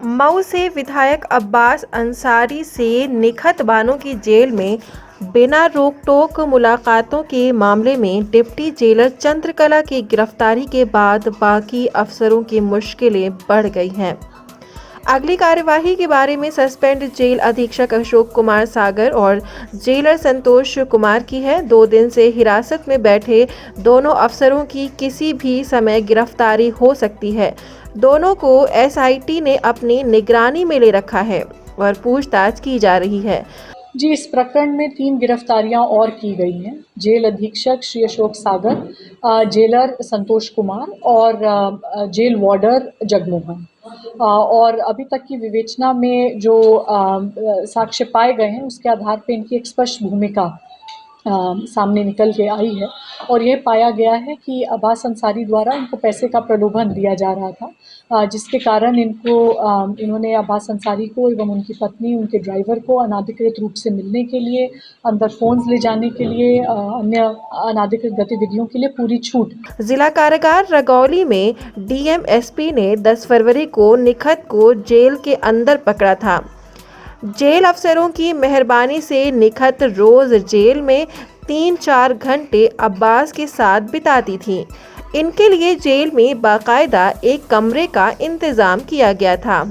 मऊ से विधायक अब्बास अंसारी से निखत बानो की जेल में बिना रोक-टोक मुलाकातों के मामले में डिप्टी जेलर चंद्रकला की गिरफ्तारी के बाद बाकी अफसरों की मुश्किलें बढ़ गई हैं। अगली कार्यवाही के बारे में सस्पेंड जेल अधीक्षक अशोक कुमार सागर और जेलर संतोष कुमार की है। 2 दिन से हिरासत में बैठे दोनों अफसरों की किसी भी समय गिरफ्तारी हो सकती है। दोनों को एसआईटी ने अपनी निगरानी में ले रखा है और पूछताछ की जा रही है। जी, इस प्रकरण में 3 गिरफ्तारियां और की गई हैं। जेल अधीक्षक श्री अशोक सागर, जेलर संतोष कुमार और जेल वार्डर जगमोहन। और अभी तक की विवेचना में जो साक्ष्य पाए गए हैं उसके आधार पर इनकी एक स्पष्ट भूमिका सामने निकल के आई है और ये पाया गया है कि अब्बास अंसारी द्वारा इनको पैसे का प्रलोभन दिया जा रहा था, जिसके कारण इन्होंने अब्बास अंसारी को एवं उनकी पत्नी, उनके ड्राइवर को अनाधिकृत रूप से मिलने के लिए, अंदर फ़ोन्स ले जाने के लिए, अन्य अनाधिकृत गतिविधियों के लिए पूरी छूट। जिला कारागार रगौली में डीएमएसपी ने 10 फरवरी को निखत को जेल के अंदर पकड़ा था। जेल अफसरों की मेहरबानी से निखत रोज जेल में 3-4 घंटे अब्बास के साथ बिताती थी। इनके लिए जेल में बाकायदा एक कमरे का इंतजाम किया गया था।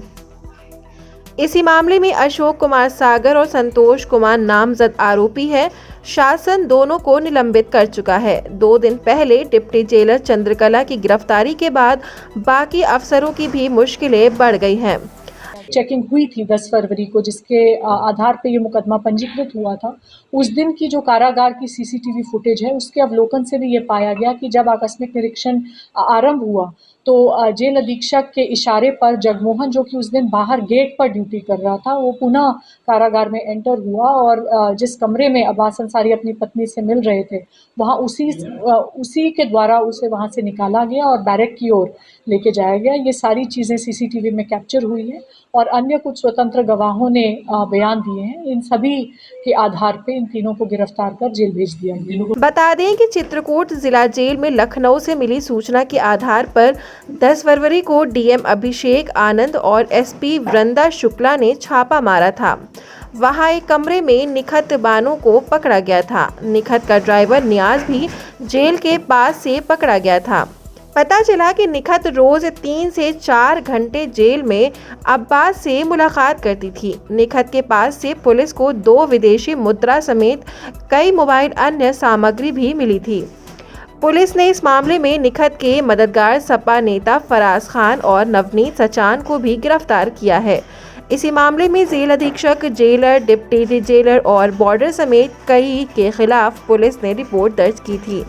इसी मामले में अशोक कुमार सागर और संतोष कुमार नामजद आरोपी है। शासन दोनों को निलंबित कर चुका है। 2 दिन पहले डिप्टी जेलर चंद्रकला की गिरफ्तारी के बाद बाकी अफसरों की भी मुश्किलें बढ़ गई हैं। चेकिंग हुई थी 10 फरवरी को, जिसके आधार पे ये मुकदमा पंजीकृत हुआ था। उस दिन की जो कारागार की सीसीटीवी फुटेज है उसके अवलोकन से भी ये पाया गया कि जब आकस्मिक निरीक्षण आरंभ हुआ तो जेल अधीक्षक के इशारे पर जगमोहन, जो कि उस दिन बाहर गेट पर ड्यूटी कर रहा था, वो पुनः कारागार में एंटर हुआ और जिस कमरे में अब्बास अंसारी अपनी पत्नी से मिल रहे थे वहाँ उसी के द्वारा उसे वहाँ से निकाला गया और बैरक की ओर लेके जाया गया। ये सारी चीज़ें सीसीटीवी में कैप्चर हुई है और अन्य कुछ स्वतंत्र गवाहों ने बयान दिए हैं। इन सभी के आधार पे इन तीनों को गिरफ्तार कर जेल भेज दिया गया। बता दें कि चित्रकूट जिला जेल में लखनऊ से मिली सूचना के आधार पर 10 फरवरी को डीएम अभिषेक आनंद और एसपी वृंदा शुक्ला ने छापा मारा था। वहां एक कमरे में निखत बानो को पकड़ा गया था। निखत का ड्राइवर नियाज भी जेल के पास से पकड़ा गया था। पता चला कि निखत रोज 3 से 4 घंटे जेल में अब्बास से मुलाकात करती थी। निखत के पास से पुलिस को 2 विदेशी मुद्रा समेत कई मोबाइल अन्य सामग्री भी मिली थी। पुलिस ने इस मामले में निखत के मददगार सपा नेता फराज खान और नवनीत सचान को भी गिरफ्तार किया है। इसी मामले में जेल अधीक्षक, जेलर, डिप्टी जेलर और बॉर्डर समेत कई के खिलाफ पुलिस ने रिपोर्ट दर्ज की थी।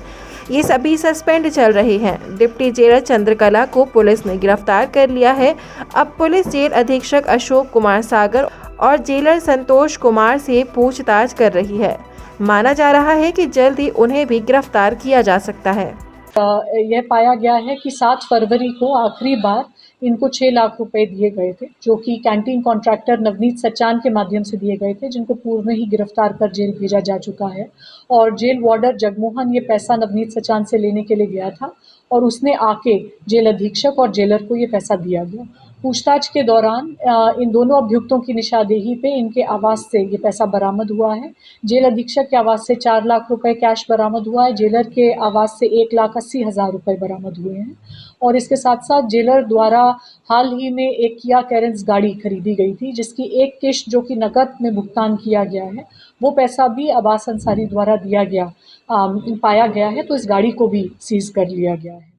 ये सभी सस्पेंड चल रहे हैं। डिप्टी जेलर चंद्रकला को पुलिस ने गिरफ्तार कर लिया है। अब पुलिस जेल अधीक्षक अशोक कुमार सागर और जेलर संतोष कुमार से पूछताछ कर रही है। माना जा रहा है कि जल्द ही उन्हें भी गिरफ्तार किया जा सकता है। यह पाया गया है कि 7 फरवरी को आखिरी बार इनको 6 लाख रुपए दिए गए थे, जो कि कैंटीन कॉन्ट्रैक्टर नवनीत सचान के माध्यम से दिए गए थे, जिनको पूर्व में ही गिरफ्तार कर जेल भेजा जा चुका है। और जेल वार्डर जगमोहन ये पैसा नवनीत सचान से लेने के लिए गया था और उसने आके जेल अधीक्षक और जेलर को ये पैसा दिया गया। पूछताछ के दौरान इन दोनों अभियुक्तों की निशानदेही पे इनके आवास से ये पैसा बरामद हुआ है। जेल अधीक्षक के आवास से 4 लाख रुपए कैश बरामद हुआ है। जेलर के आवास से 1,80,000 रुपए बरामद हुए हैं और इसके साथ साथ जेलर द्वारा हाल ही में एक किया कैरेंस गाड़ी खरीदी गई थी, जिसकी एक किश्त जो कि नकद में भुगतान किया गया है, वो पैसा भी अब्बास अंसारी द्वारा दिया गया पाया गया है, तो इस गाड़ी को भी सीज कर लिया गया है।